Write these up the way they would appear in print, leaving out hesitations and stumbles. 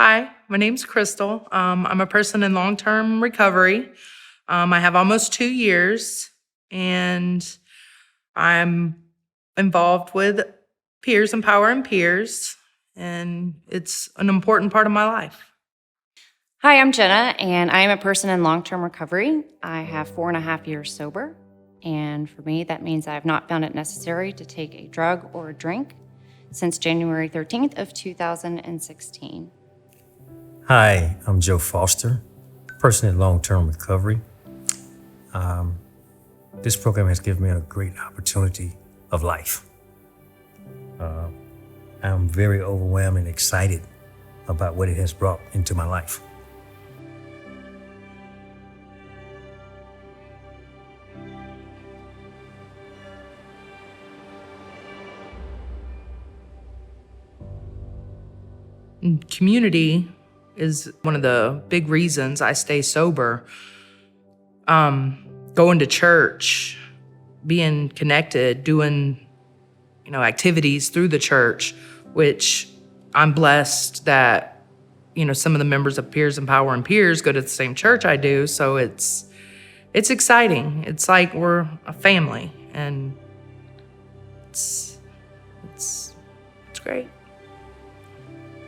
Hi, my name's Crystal. I'm a person in long-term recovery. I have almost 2 years, and I'm involved with Peers Empowering Peers, and it's an important part of my life. Hi, I'm Jenna, and I am a person in long term recovery. I have 4.5 years sober, and for me, that means I have not found it necessary to take a drug or a drink since January 13th of 2016. Hi, I'm Joe Foster, person in long-term recovery. This program has given me a great opportunity of life. I'm very overwhelmed and excited about what it has brought into my life. Community is one of the big reasons I stay sober. Going to church, being connected, doing activities through the church, which I'm blessed that some of the members of Peers Empowering Peers go to the same church I do. So it's exciting. It's like we're a family, and it's great.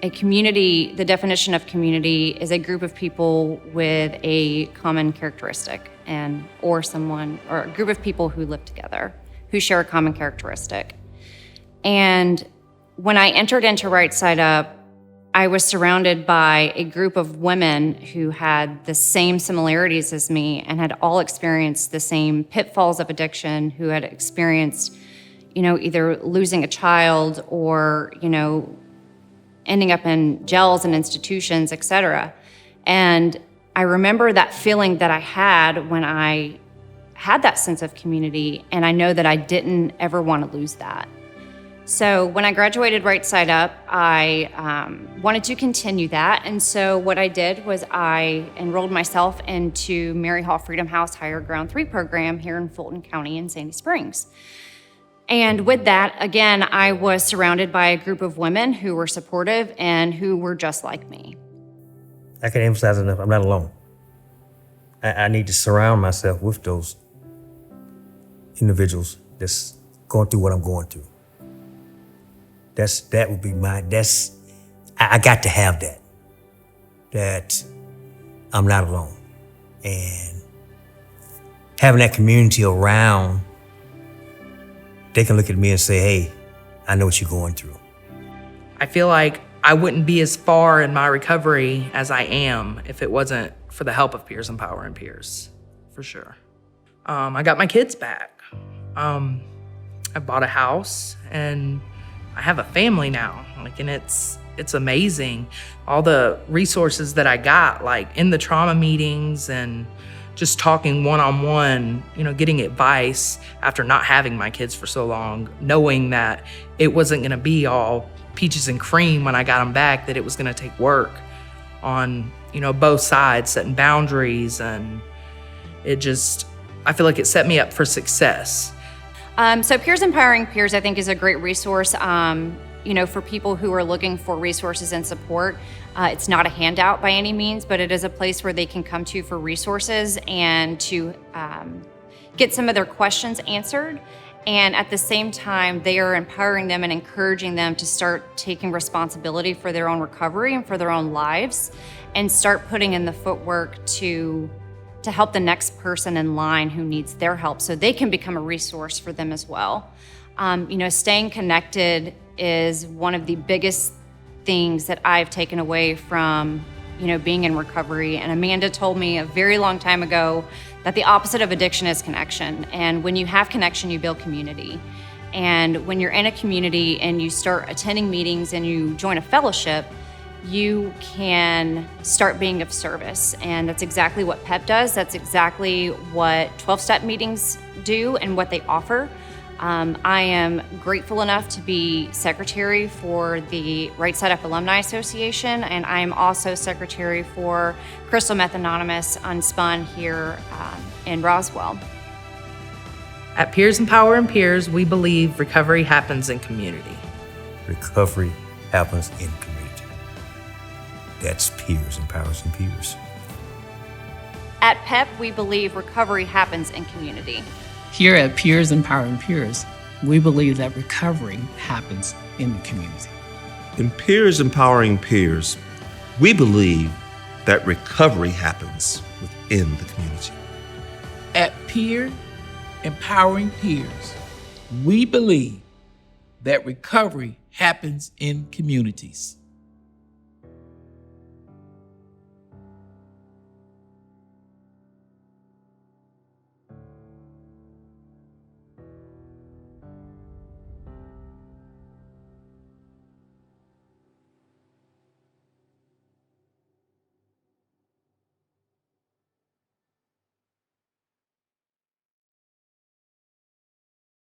A community, the definition of community is a group of people with a common characteristic or a group of people who live together, who share a common characteristic. And when I entered into Right Side Up, I was surrounded by a group of women who had the same similarities as me and had all experienced the same pitfalls of addiction, who had experienced, either losing a child or, ending up in jails and institutions, et cetera. And I remember that feeling that I had when I had that sense of community, and I know that I didn't ever want to lose that. So when I graduated Right Side Up, I wanted to continue that. And so what I did was I enrolled myself into Mary Hall Freedom House Higher Ground 3 program here in Fulton County in Sandy Springs. And with that, again, I was surrounded by a group of women who were supportive and who were just like me. I can't emphasize enough, I'm not alone. I need to surround myself with those individuals that's going through what I'm going through. That would be I got to have that I'm not alone. And having that community around, they can look at me and say, hey, I know what you're going through. I feel like I wouldn't be as far in my recovery as I am if it wasn't for the help of Peers Empowering Peers, for sure. I got my kids back. I bought a house, and I have a family now. And it's amazing. All the resources that I got, like in the trauma meetings and just talking one-on-one, getting advice after not having my kids for so long, knowing that it wasn't gonna be all peaches and cream when I got them back, that it was gonna take work on, both sides, setting boundaries, and I feel like it set me up for success. So Peers Empowering Peers, I think, is a great resource, for people who are looking for resources and support. It's not a handout by any means, but it is a place where they can come to for resources and to get some of their questions answered. And at the same time, they are empowering them and encouraging them to start taking responsibility for their own recovery and for their own lives, and start putting in the footwork to help the next person in line who needs their help, so they can become a resource for them as well. Staying connected is one of the biggest things that I've taken away from, being in recovery. And Amanda told me a very long time ago that the opposite of addiction is connection. And when you have connection, you build community. And when you're in a community and you start attending meetings and you join a fellowship, you can start being of service. And that's exactly what PEP does. That's exactly what 12-step meetings do and what they offer. I am grateful enough to be secretary for the Right Side Up Alumni Association, and I am also secretary for Crystal Meth Anonymous Unspun here in Roswell. At Peers Empowering Peers, we believe recovery happens in community. Recovery happens in community. That's Peers Empowering Peers. At PEP, we believe recovery happens in community. Here at Peers Empowering Peers, we believe that recovery happens in the community. In Peers Empowering Peers, we believe that recovery happens within the community. At Peer Empowering Peers, we believe that recovery happens in communities.